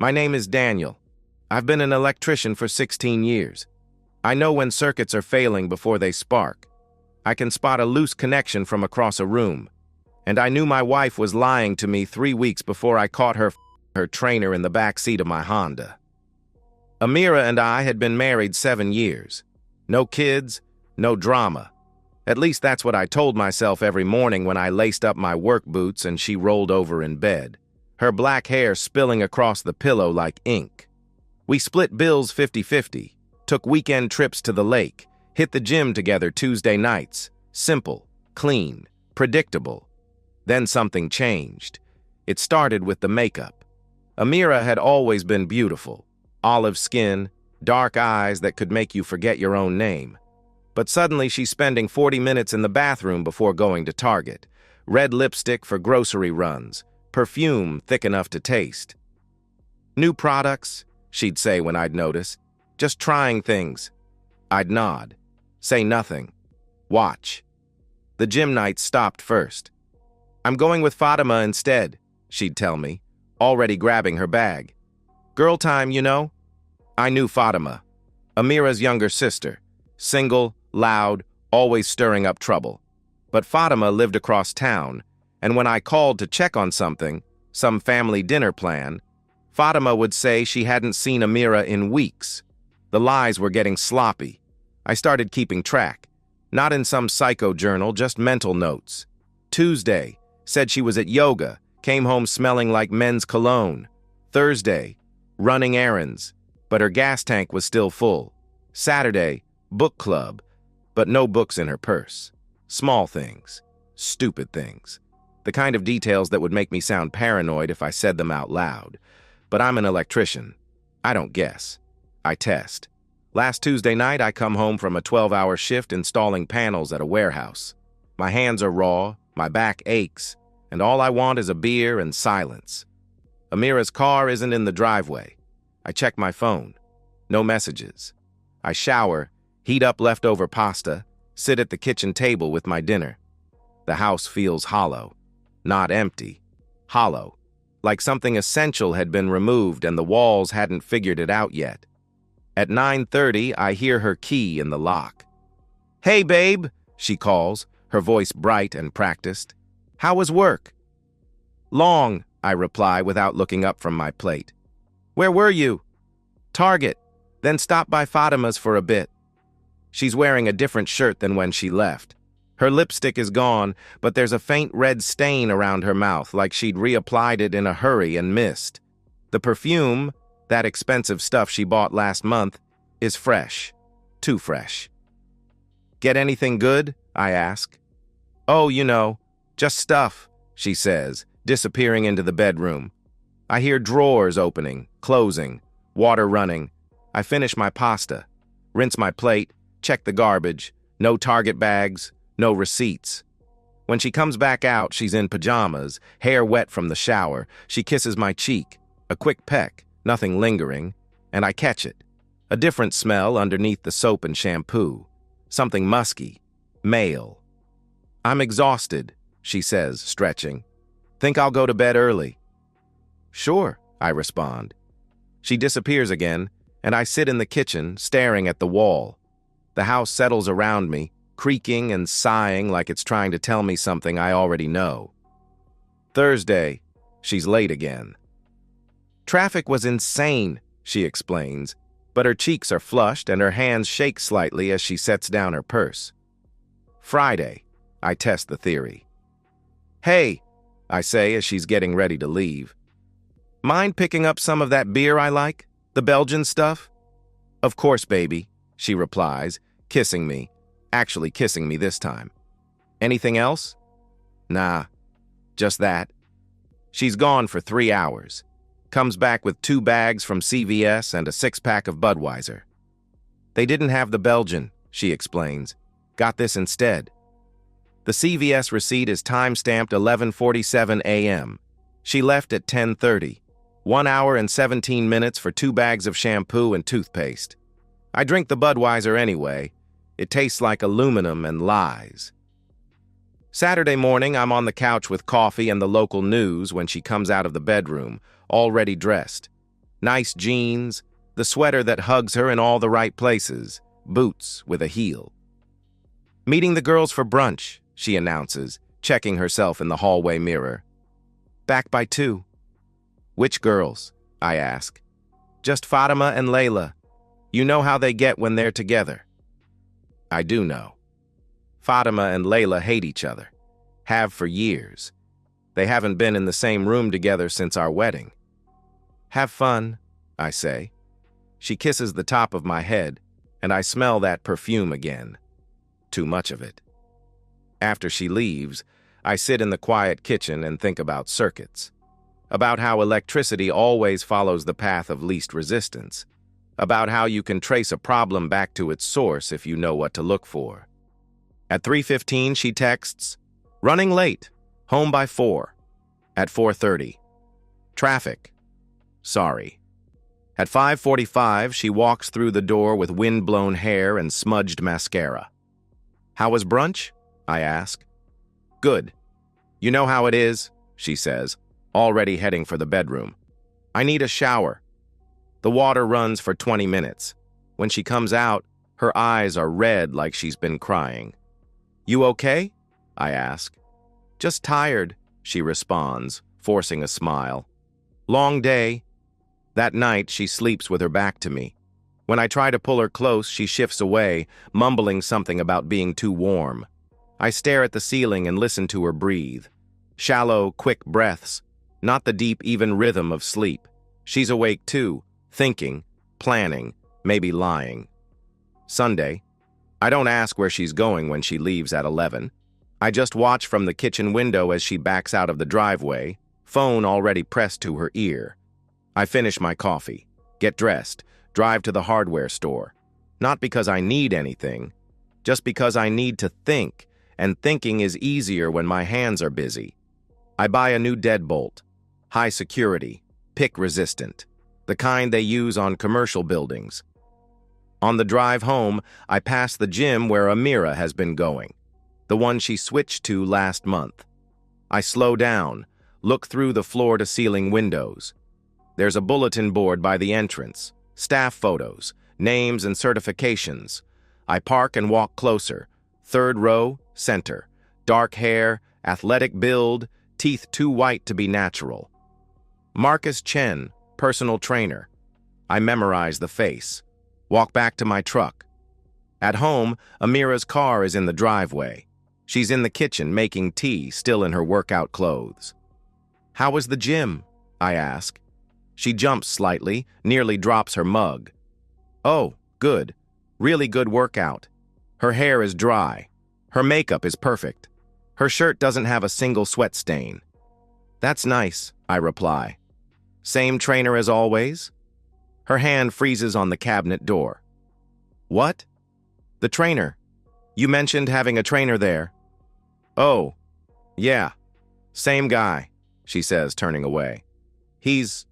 My name is Daniel. I've been an electrician for 16 years. I know when circuits are failing before they spark. I can spot a loose connection from across a room. And I knew my wife was lying to me 3 weeks before I caught her trainer in the back seat of my Honda. Amira and I had been married 7 years. No kids, no drama. At least that's what I told myself every morning when I laced up my work boots and she rolled over in bed, her black hair spilling across the pillow like ink. We split bills 50-50, took weekend trips to the lake, hit the gym together Tuesday nights. Simple, clean, predictable. Then something changed. It started with the makeup. Amira had always been beautiful. Olive skin, dark eyes that could make you forget your own name. But suddenly she's spending 40 minutes in the bathroom before going to Target. Red lipstick for grocery runs, perfume thick enough to taste. New products, she'd say when I'd notice. Just trying things. I'd nod. Say nothing. Watch. The gym nights stopped first. I'm going with Fatima instead, she'd tell me, already grabbing her bag. Girl time, you know? I knew Fatima, Amira's younger sister, single, loud, always stirring up trouble. But Fatima lived across town, and when I called to check on something, some family dinner plan, Fatima would say she hadn't seen Amira in weeks. The lies were getting sloppy. I started keeping track, not in some psycho journal, just mental notes. Tuesday, said she was at yoga, came home smelling like men's cologne. Thursday, running errands, but her gas tank was still full. Saturday, book club, but no books in her purse. Small things, stupid things. The kind of details that would make me sound paranoid if I said them out loud. But I'm an electrician. I don't guess. I test. Last Tuesday night, I come home from a 12-hour shift installing panels at a warehouse. My hands are raw, my back aches, and all I want is a beer and silence. Amira's car isn't in the driveway. I check my phone. No messages. I shower, heat up leftover pasta, sit at the kitchen table with my dinner. The house feels hollow. Not empty. Hollow. Like something essential had been removed and the walls hadn't figured it out yet. At 9:30, I hear her key in the lock. Hey, babe, she calls, her voice bright and practiced. How was work? Long, I reply without looking up from my plate. Where were you? Target, then stopped by Fatima's for a bit. She's wearing a different shirt than when she left. Her lipstick is gone, but there's a faint red stain around her mouth, like she'd reapplied it in a hurry and missed. The perfume, that expensive stuff she bought last month, is fresh. Too fresh. Get anything good? I ask. Oh, you know, just stuff, she says, disappearing into the bedroom. I hear drawers opening, closing, water running. I finish my pasta, rinse my plate, check the garbage, no Target bags, no receipts. When she comes back out, she's in pajamas, hair wet from the shower. She kisses my cheek, a quick peck, nothing lingering, and I catch it. A different smell underneath the soap and shampoo. Something musky, male. I'm exhausted, she says, stretching. Think I'll go to bed early? Sure, I respond. She disappears again, and I sit in the kitchen, staring at the wall. The house settles around me, creaking and sighing like it's trying to tell me something I already know. Thursday, she's late again. Traffic was insane, she explains, but her cheeks are flushed and her hands shake slightly as she sets down her purse. Friday, I test the theory. Hey, I say as she's getting ready to leave. Mind picking up some of that beer I like? The Belgian stuff? Of course, baby, she replies, kissing me. Actually kissing me this time. Anything else? Nah, just that. She's gone for 3 hours. Comes back with 2 bags from CVS and a 6-pack of Budweiser. They didn't have the Belgian, she explains. Got this instead. The CVS receipt is time-stamped 11:47 a.m. She left at 10:30. 1 hour and 17 minutes for 2 bags of shampoo and toothpaste. I drink the Budweiser anyway. It tastes like aluminum and lies. Saturday morning, I'm on the couch with coffee and the local news when she comes out of the bedroom, already dressed. Nice jeans, the sweater that hugs her in all the right places, boots with a heel. "Meeting the girls for brunch," she announces, checking herself in the hallway mirror. "Back by 2. "Which girls?" I ask. "Just Fatima and Layla. You know how they get when they're together." I do know. Fatima and Layla hate each other. Have for years. They haven't been in the same room together since our wedding. "Have fun," I say. She kisses the top of my head, and I smell that perfume again. Too much of it. After she leaves, I sit in the quiet kitchen and think about circuits. About how electricity always follows the path of least resistance. About how you can trace a problem back to its source if you know what to look for. At 3:15, she texts, "Running late. Home by 4. At 4:30. "Traffic. Sorry." At 5:45, she walks through the door with wind-blown hair and smudged mascara. "How was brunch?" I ask. "Good. You know how it is," she says, already heading for the bedroom. "I need a shower." The water runs for 20 minutes. When she comes out, her eyes are red like she's been crying. "You okay?" I ask. "Just tired," she responds, forcing a smile. "Long day." That night, she sleeps with her back to me. When I try to pull her close, she shifts away, mumbling something about being too warm. I stare at the ceiling and listen to her breathe. Shallow, quick breaths, not the deep, even rhythm of sleep. She's awake too, thinking, planning, maybe lying. Sunday. I don't ask where she's going when she leaves at 11. I just watch from the kitchen window as she backs out of the driveway, phone already pressed to her ear. I finish my coffee, get dressed, drive to the hardware store. Not because I need anything, just because I need to think, and thinking is easier when my hands are busy. I buy a new deadbolt, high security, pick-resistant, the kind they use on commercial buildings. On the drive home, I pass the gym where Amira has been going, the one she switched to last month. I slow down, look through the floor-to-ceiling windows. There's a bulletin board by the entrance, staff photos, names and certifications. I park and walk closer. 3rd row, center. Dark hair, athletic build, teeth too white to be natural. Marcus Chen, personal trainer. I memorize the face. Walk back to my truck. At home, Amira's car is in the driveway. She's in the kitchen making tea, still in her workout clothes. "How was the gym?" I ask. She jumps slightly, nearly drops her mug. "Oh, good. Really good workout. Her hair is dry. Her makeup is perfect. Her shirt doesn't have a single sweat stain." "That's nice," I reply. "Same trainer as always?" Her hand freezes on the cabinet door. "What?" "The trainer. You mentioned having a trainer there." "Oh, yeah. Same guy," she says, turning away. "He's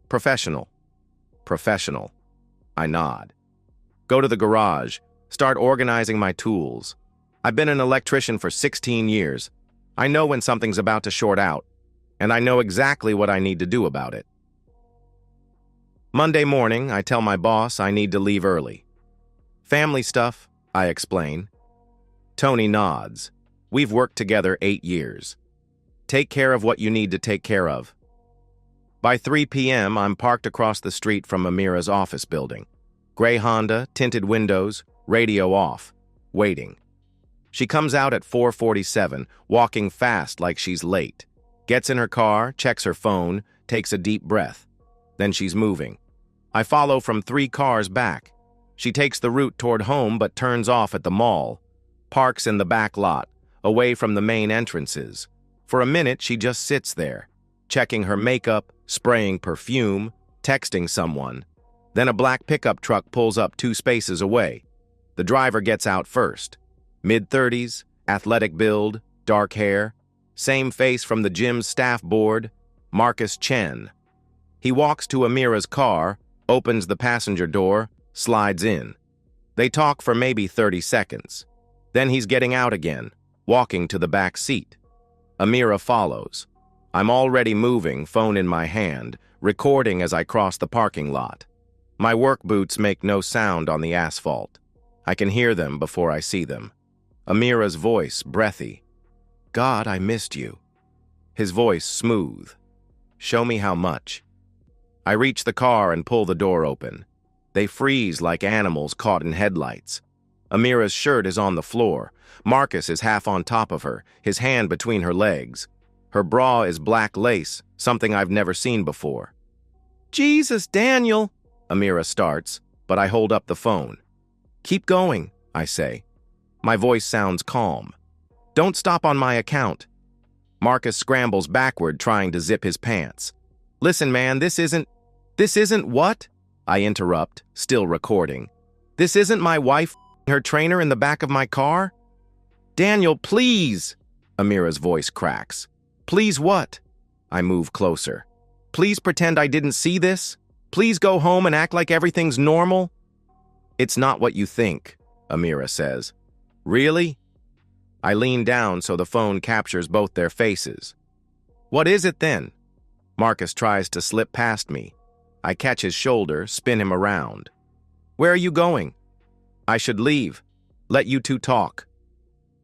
professional." "Professional." I nod. Go to the garage, start organizing my tools. I've been an electrician for 16 years. I know when something's about to short out, and I know exactly what I need to do about it. Monday morning, I tell my boss I need to leave early. "Family stuff," I explain. Tony nods. We've worked together 8 years. Take care of what you need to take care of. By 3 p.m., I'm parked across the street from Amira's office building. Gray Honda, tinted windows, radio off, waiting. She comes out at 4:47, walking fast like she's late. Gets in her car, checks her phone, takes a deep breath. Then she's moving. I follow from 3 cars back. She takes the route toward home but turns off at the mall. Parks in the back lot, away from the main entrances. For a minute, she just sits there, checking her makeup, spraying perfume, texting someone. Then a black pickup truck pulls up 2 spaces away. The driver gets out first. Mid-30s, athletic build, dark hair, same face from the gym's staff board, Marcus Chen. He walks to Amira's car, opens the passenger door, slides in. They talk for maybe 30 seconds. Then he's getting out again, walking to the back seat. Amira follows. I'm already moving, phone in my hand, recording as I cross the parking lot. My work boots make no sound on the asphalt. I can hear them before I see them. Amira's voice, breathy. God, I missed you. His voice, smooth. Show me how much. I reach the car and pull the door open. They freeze like animals caught in headlights. Amira's shirt is on the floor. Marcus is half on top of her, his hand between her legs. Her bra is black lace, something I've never seen before. Jesus, Daniel, Amira starts, but I hold up the phone. Keep going, I say. My voice sounds calm. Don't stop on my account. Marcus scrambles backward, trying to zip his pants. Listen, man, this isn't what? I interrupt, still recording. This isn't my wife her trainer in the back of my car? Daniel, please! Amira's voice cracks. Please what? I move closer. Please pretend I didn't see this? Please go home and act like everything's normal? It's not what you think, Amira says. Really? I lean down so the phone captures both their faces. What is it then? Marcus tries to slip past me. I catch his shoulder, spin him around. Where are you going? I should leave. Let you two talk.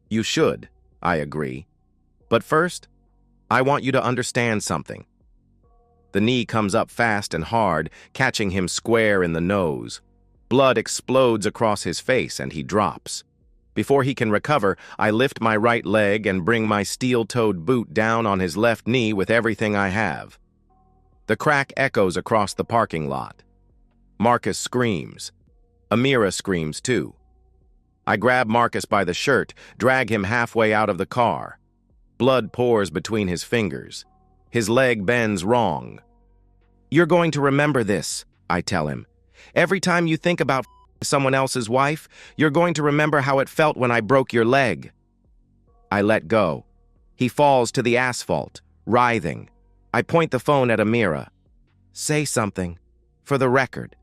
You should, I agree. But first, I want you to understand something. The knee comes up fast and hard, catching him square in the nose. Blood explodes across his face and he drops. Before he can recover, I lift my right leg and bring my steel-toed boot down on his left knee with everything I have. The crack echoes across the parking lot. Marcus screams. Amira screams too. I grab Marcus by the shirt, drag him halfway out of the car. Blood pours between his fingers. His leg bends wrong. You're going to remember this, I tell him. Every time you think about someone else's wife, you're going to remember how it felt when I broke your leg. I let go. He falls to the asphalt, writhing. I point the phone at Amira. Say something, for the record.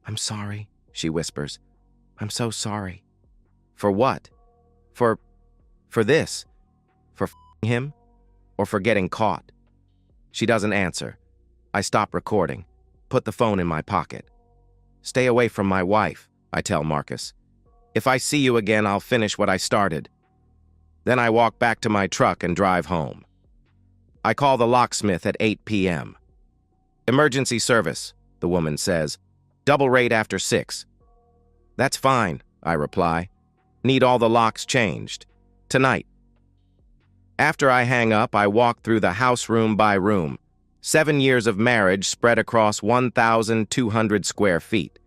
I'm sorry, she whispers. I'm so sorry. For what? For this? For him? Or for getting caught? She doesn't answer. I stop recording, put the phone in my pocket. Stay away from my wife, I tell Marcus. If I see you again, I'll finish what I started. Then I walk back to my truck and drive home. I call the locksmith at 8 p.m. Emergency service, the woman says. Double rate after 6. That's fine, I reply. Need all the locks changed. Tonight. After I hang up, I walk through the house room by room. 7 years of marriage spread across 1,200 square feet.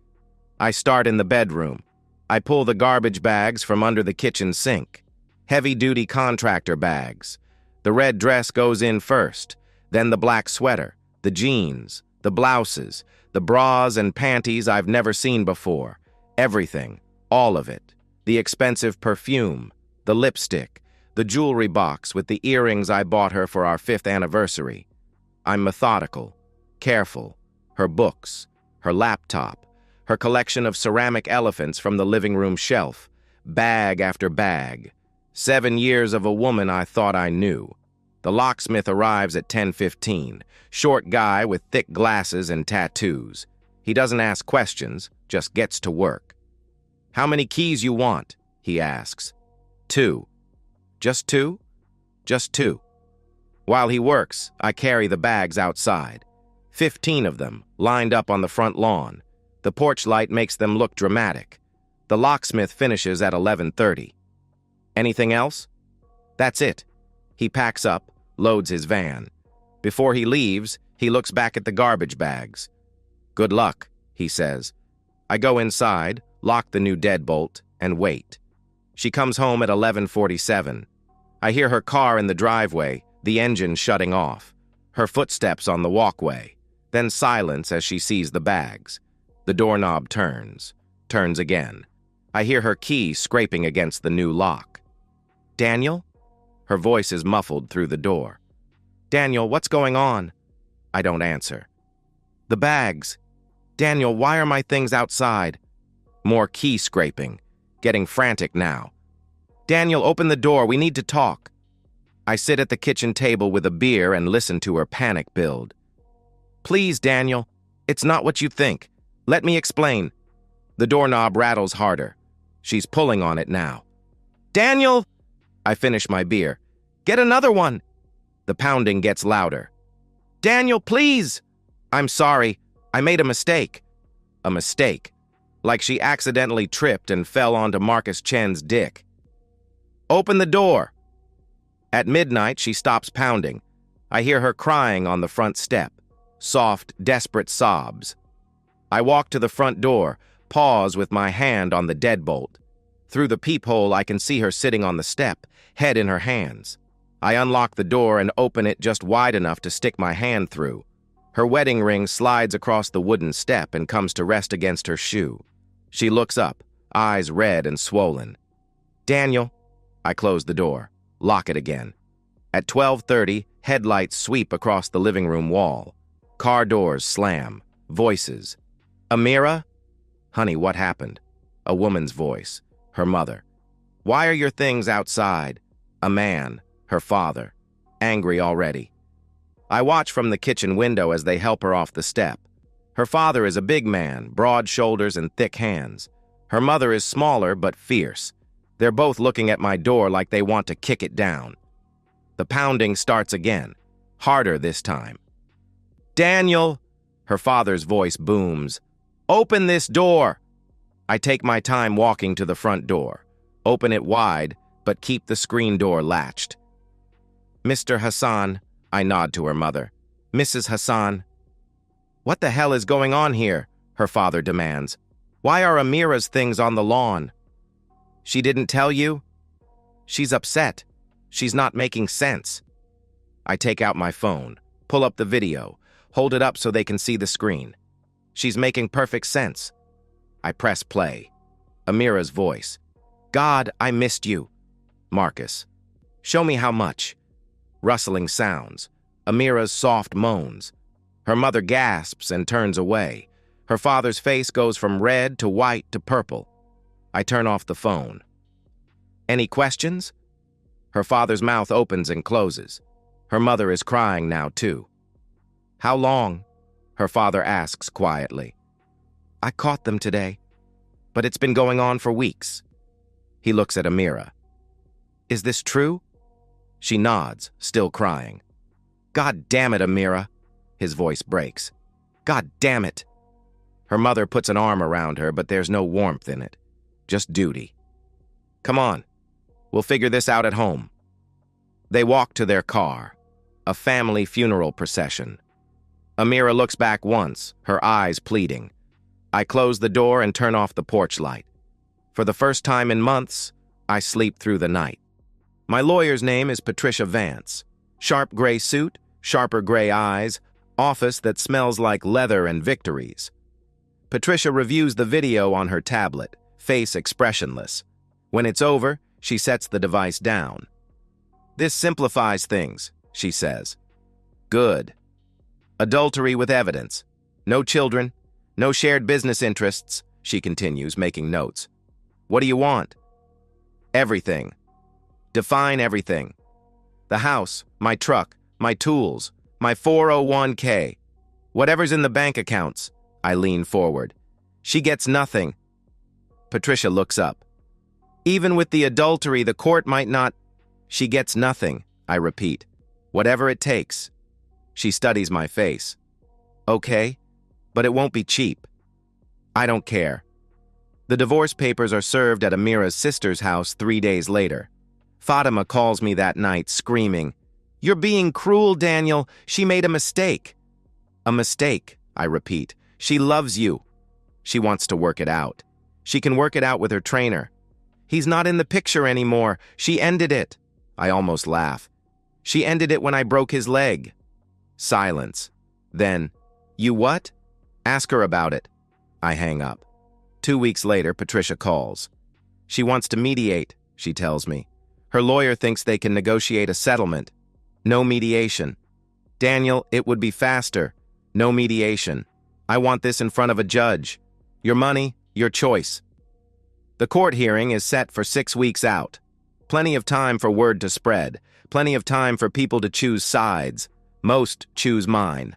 I start in the bedroom. I pull the garbage bags from under the kitchen sink. Heavy-duty contractor bags. The red dress goes in first, then the black sweater, the jeans, the blouses, the bras and panties I've never seen before. Everything, all of it. The expensive perfume, the lipstick, the jewelry box with the earrings I bought her for our 5th anniversary. I'm methodical, careful. Her books, her laptop, her collection of ceramic elephants from the living room shelf, bag after bag. 7 years of a woman I thought I knew. The locksmith arrives at 10:15, short guy with thick glasses and tattoos. He doesn't ask questions, just gets to work. How many keys you want? He asks. 2. Just 2? Just 2. While he works, I carry the bags outside. 15 of them, lined up on the front lawn. The porch light makes them look dramatic. The locksmith finishes at 11:30. Anything else? That's it. He packs up, loads his van. Before he leaves, he looks back at the garbage bags. Good luck, he says. I go inside, lock the new deadbolt, and wait. She comes home at 11:47. I hear her car in the driveway, the engine shutting off. Her footsteps on the walkway. Then silence as she sees the bags. The doorknob turns again. I hear her key scraping against the new lock. Daniel? Her voice is muffled through the door. Daniel, what's going on? I don't answer. The bags. Daniel, why are my things outside? More key scraping. Getting frantic now. Daniel, open the door. We need to talk. I sit at the kitchen table with a beer and listen to her panic build. Please, Daniel. It's not what you think. Let me explain. The doorknob rattles harder. She's pulling on it now. Daniel! I finish my beer. Get another one. The pounding gets louder. Daniel, please! I'm sorry. I made a mistake. A mistake. Like she accidentally tripped and fell onto Marcus Chen's dick. Open the door. At midnight, she stops pounding. I hear her crying on the front step. Soft, desperate sobs. I walk to the front door, pause with my hand on the deadbolt. Through the peephole, I can see her sitting on the step, head in her hands. I unlock the door and open it just wide enough to stick my hand through. Her wedding ring slides across the wooden step and comes to rest against her shoe. She looks up, eyes red and swollen. Daniel. I close the door, lock it again. At 12:30, headlights sweep across the living room wall. Car doors slam. Voices. Amira? Honey, what happened? A woman's voice. Her mother. Why are your things outside? A man. Her father. Angry already. I watch from the kitchen window as they help her off the step. Her father is a big man, broad shoulders and thick hands. Her mother is smaller but fierce. They're both looking at my door like they want to kick it down. The pounding starts again, harder this time. Daniel! Her father's voice booms. Open this door! I take my time walking to the front door. Open it wide, but keep the screen door latched. Mr. Hassan, I nod to her mother. Mrs. Hassan. What the hell is going on here? Her father demands. Why are Amira's things on the lawn? She didn't tell you? She's upset. She's not making sense. I take out my phone, pull up the video, hold it up so they can see the screen. She's making perfect sense. I press play. Amira's voice. God, I missed you. Marcus. Show me how much. Rustling sounds. Amira's soft moans. Her mother gasps and turns away. Her father's face goes from red to white to purple. I turn off the phone. Any questions? Her father's mouth opens and closes. Her mother is crying now, too. How long? Her father asks quietly. I caught them today, but it's been going on for weeks. He looks at Amira. Is this true? She nods, still crying. God damn it, Amira. His voice breaks. God damn it. Her mother puts an arm around her, but there's no warmth in it. Just duty. Come on. We'll figure this out at home. They walk to their car. A family funeral procession. Amira looks back once, her eyes pleading. I close the door and turn off the porch light. For the first time in months, I sleep through the night. My lawyer's name is Patricia Vance. Sharp gray suit, sharper gray eyes, office that smells like leather and victories. Patricia reviews the video on her tablet, face expressionless. When it's over, she sets the device down. This simplifies things, she says. Good. Adultery with evidence. No children, no shared business interests, she continues, making notes. What do you want? Everything. Define everything. The house, my truck, my tools, my 401k. Whatever's in the bank accounts. I lean forward. She gets nothing. Patricia looks up. Even with the adultery, the court might not... She gets nothing, I repeat. Whatever it takes. She studies my face. Okay, but it won't be cheap. I don't care. The divorce papers are served at Amira's sister's house 3 days later. Fatima calls me that night, screaming, You're being cruel, Daniel. She made a mistake. A mistake, I repeat. She loves you. She wants to work it out. She can work it out with her trainer. He's not in the picture anymore. She ended it. I almost laugh. She ended it when I broke his leg. Silence. Then, you what? Ask her about it. I hang up. 2 weeks later, Patricia calls. She wants to mediate, she tells me. Her lawyer thinks they can negotiate a settlement. No mediation. Daniel, it would be faster. No mediation. I want this in front of a judge. Your money, your choice. The court hearing is set for 6 weeks out. Plenty of time for word to spread. Plenty of time for people to choose sides. Most choose mine.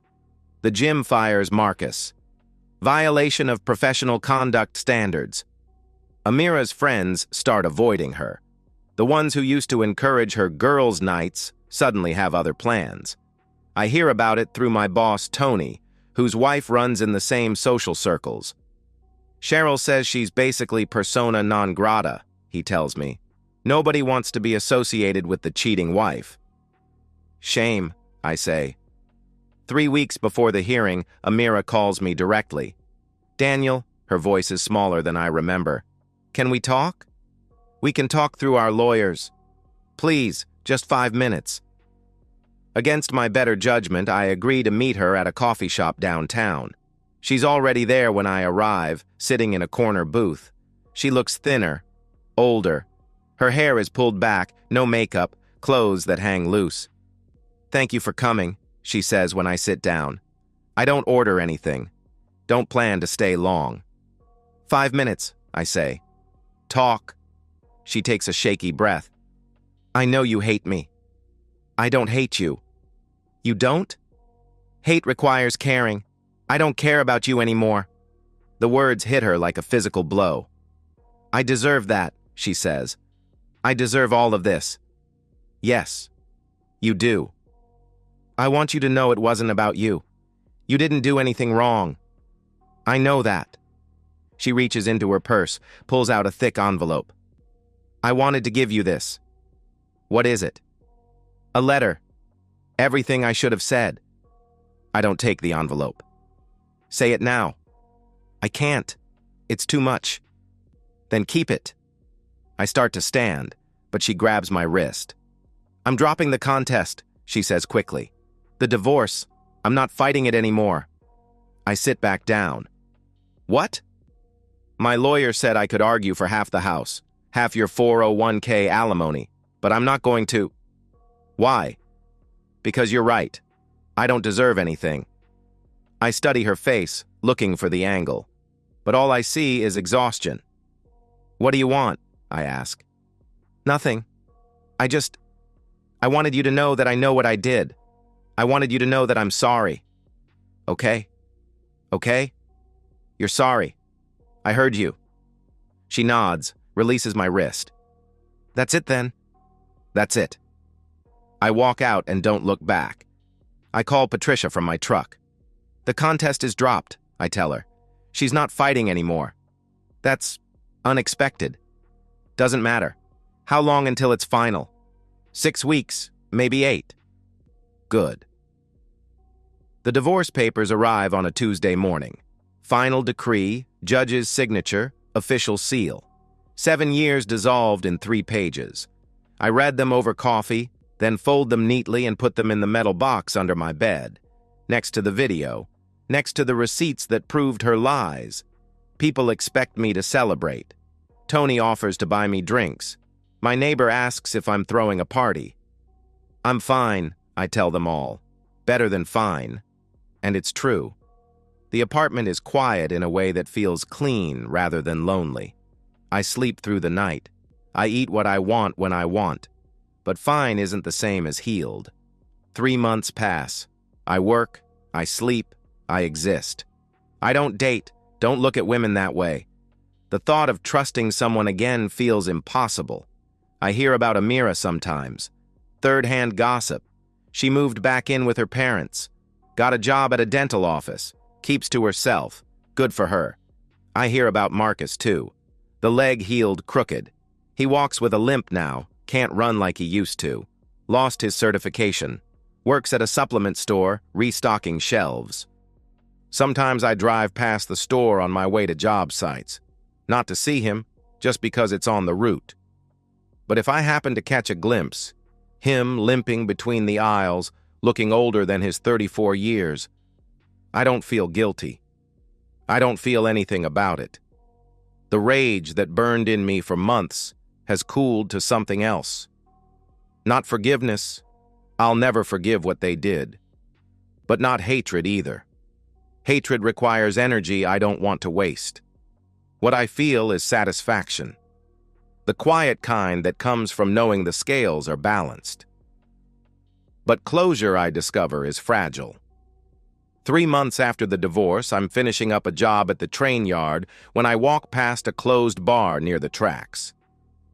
The gym fires Marcus. Violation of professional conduct standards. Amira's friends start avoiding her. The ones who used to encourage her girls' nights suddenly have other plans. I hear about it through my boss, Tony, whose wife runs in the same social circles. Cheryl says she's basically persona non grata, he tells me. Nobody wants to be associated with the cheating wife. Shame, I say. 3 weeks before the hearing, Amira calls me directly. Daniel, her voice is smaller than I remember. Can we talk? We can talk through our lawyers. Please, just 5 minutes. Against my better judgment, I agree to meet her at a coffee shop downtown. She's already there when I arrive, sitting in a corner booth. She looks thinner, older. Her hair is pulled back, no makeup, clothes that hang loose. Thank you for coming, she says when I sit down. I don't order anything. Don't plan to stay long. 5 minutes, I say. Talk. She takes a shaky breath. I know you hate me. I don't hate you. You don't? Hate requires caring. I don't care about you anymore. The words hit her like a physical blow. I deserve that, she says. I deserve all of this. Yes, you do. I want you to know it wasn't about you. You didn't do anything wrong. I know that. She reaches into her purse, pulls out a thick envelope. I wanted to give you this. What is it? A letter. Everything I should have said. I don't take the envelope. Say it now. I can't. It's too much. Then keep it. I start to stand, but she grabs my wrist. I'm dropping the contest, she says quickly. The divorce. I'm not fighting it anymore. I sit back down. What? My lawyer said I could argue for half the house, half your 401k alimony, but I'm not going to. Why? Because you're right. I don't deserve anything. I study her face, looking for the angle, but all I see is exhaustion. What do you want? I ask. Nothing. I wanted you to know that I know what I did. I wanted you to know that I'm sorry. Okay? Okay? You're sorry. I heard you. She nods, releases my wrist. That's it then. That's it. I walk out and don't look back. I call Patricia from my truck. The contest is dropped, I tell her. She's not fighting anymore. That's unexpected. Doesn't matter. How long until it's final? 6 weeks, maybe 8. Good. The divorce papers arrive on a Tuesday morning. Final decree, judge's signature, official seal. 7 years dissolved in 3 pages. I read them over coffee, then fold them neatly and put them in the metal box under my bed, next to the video, next to the receipts that proved her lies. People expect me to celebrate. Tony offers to buy me drinks. My neighbor asks if I'm throwing a party. I'm fine, I tell them all. Better than fine. And it's true. The apartment is quiet in a way that feels clean rather than lonely. I sleep through the night. I eat what I want when I want. But fine isn't the same as healed. 3 months pass. I work, I sleep, I exist. I don't date, don't look at women that way. The thought of trusting someone again feels impossible. I hear about Amira sometimes. Third-hand gossip. She moved back in with her parents. Got a job at a dental office. Keeps to herself. Good for her. I hear about Marcus, too. The leg healed crooked. He walks with a limp now, can't run like he used to. Lost his certification. Works at a supplement store, restocking shelves. Sometimes I drive past the store on my way to job sites. Not to see him, just because it's on the route. But if I happen to catch a glimpse, him limping between the aisles, looking older than his 34 years, I don't feel guilty. I don't feel anything about it. The rage that burned in me for months has cooled to something else. Not forgiveness. I'll never forgive what they did. But not hatred either. Hatred requires energy I don't want to waste. What I feel is satisfaction. The quiet kind that comes from knowing the scales are balanced. But closure, I discover, is fragile. 3 months after the divorce, I'm finishing up a job at the train yard when I walk past a closed bar near the tracks.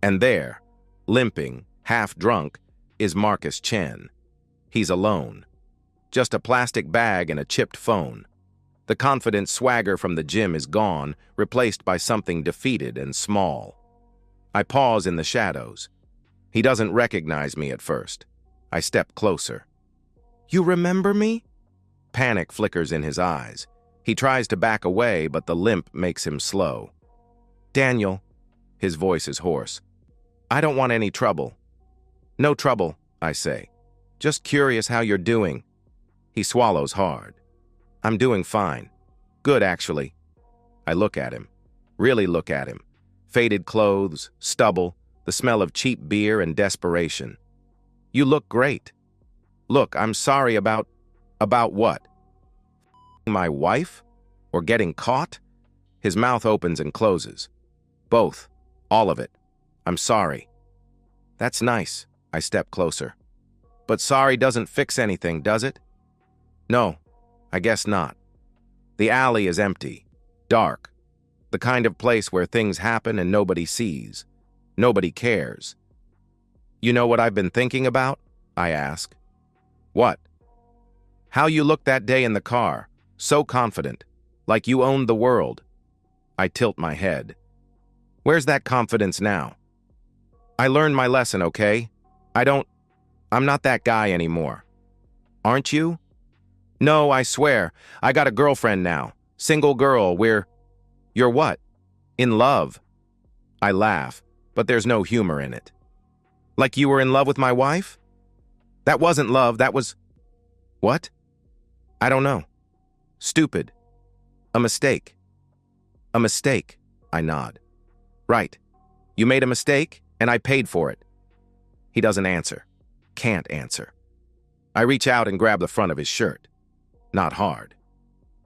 And there, limping, half drunk, is Marcus Chen. He's alone. Just a plastic bag and a chipped phone. The confident swagger from the gym is gone, replaced by something defeated and small. I pause in the shadows. He doesn't recognize me at first. I step closer. "You remember me?" Panic flickers in his eyes. He tries to back away, but the limp makes him slow. "Daniel," his voice is hoarse. "I don't want any trouble." "No trouble," I say. "Just curious how you're doing." He swallows hard. "I'm doing fine. Good, actually." I look at him. Really look at him. Faded clothes, stubble, the smell of cheap beer and desperation. "You look great." "Look, I'm sorry about..." "About what? My wife? Or getting caught?" His mouth opens and closes. "Both. All of it. I'm sorry." "That's nice." I step closer. "But sorry doesn't fix anything, does it?" "No, I guess not." The alley is empty. Dark. The kind of place where things happen and nobody sees. Nobody cares. "You know what I've been thinking about?" I ask. "What?" "How you looked that day in the car. So confident. Like you owned the world." I tilt my head. "Where's that confidence now?" "I learned my lesson, okay? I'm not that guy anymore." "Aren't you?" "No, I swear. I got a girlfriend now. Single girl, You're what?" "In love." I laugh, but there's no humor in it. "Like you were in love with my wife?" "That wasn't love, that was..." "What?" "I don't know. Stupid. A mistake." "A mistake," I nod. "Right. You made a mistake, and I paid for it." He doesn't answer. Can't answer. I reach out and grab the front of his shirt. Not hard.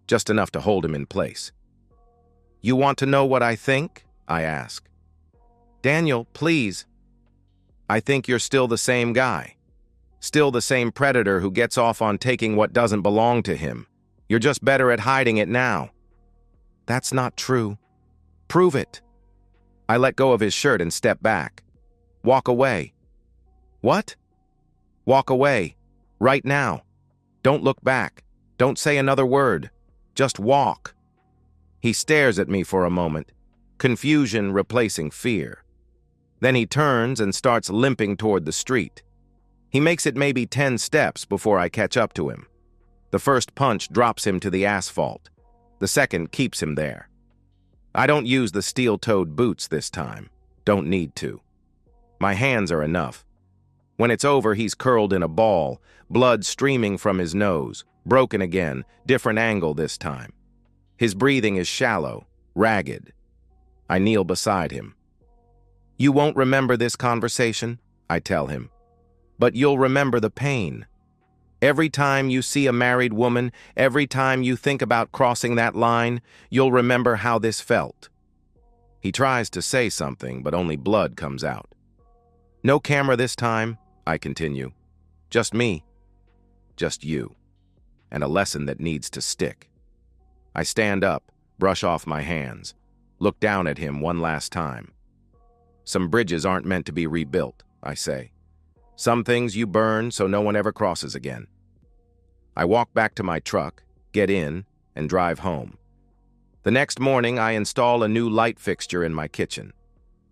Just enough to hold him in place. "You want to know what I think?" I ask. "Daniel, please." "I think you're still the same guy. Still the same predator who gets off on taking what doesn't belong to him. You're just better at hiding it now." "That's not true." "Prove it." I let go of his shirt and step back. "Walk away." "What?" "Walk away. Right now. Don't look back. Don't say another word. Just walk." He stares at me for a moment, confusion replacing fear. Then he turns and starts limping toward the street. He makes it maybe 10 steps before I catch up to him. The first punch drops him to the asphalt. The second keeps him there. I don't use the steel-toed boots this time. Don't need to. My hands are enough. When it's over, he's curled in a ball, blood streaming from his nose, broken again, different angle this time. His breathing is shallow, ragged. I kneel beside him. "You won't remember this conversation," I tell him, "but you'll remember the pain. Every time you see a married woman, every time you think about crossing that line, you'll remember how this felt." He tries to say something, but only blood comes out. "No camera this time," I continue. "Just me. Just you. And a lesson that needs to stick." I stand up, brush off my hands, look down at him one last time. "Some bridges aren't meant to be rebuilt," I say. "Some things you burn so no one ever crosses again." I walk back to my truck, get in, and drive home. The next morning, I install a new light fixture in my kitchen.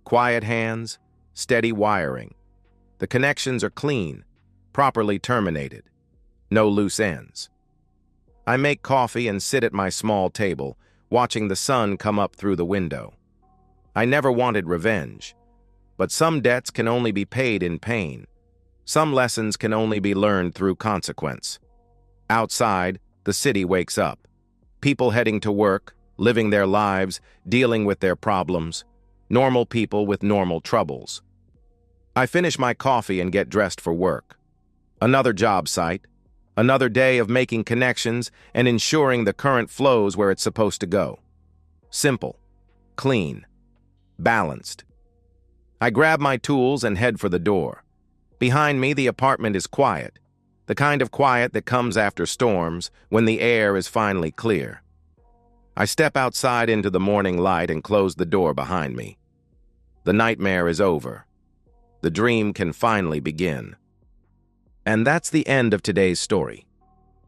Quiet hands, steady wiring. The connections are clean, properly terminated. No loose ends. I make coffee and sit at my small table, watching the sun come up through the window. I never wanted revenge, but some debts can only be paid in pain. Some lessons can only be learned through consequence. Outside, the city wakes up. People heading to work, living their lives, dealing with their problems. Normal people with normal troubles. I finish my coffee and get dressed for work. Another job site. Another day of making connections and ensuring the current flows where it's supposed to go. Simple. Clean. Balanced. I grab my tools and head for the door. Behind me, the apartment is quiet. the kind of quiet that comes after storms when the air is finally clear. I step outside into the morning light and close the door behind me. The nightmare is over. The dream can finally begin. And that's the end of today's story.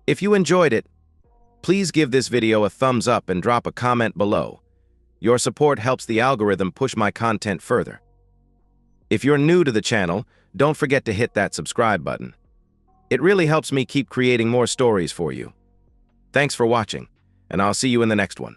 If you enjoyed it, please give this video a thumbs up and drop a comment below. Your support helps the algorithm push my content further. If you're new to the channel, don't forget to hit that subscribe button. It really helps me keep creating more stories for you. Thanks for watching, and I'll see you in the next one.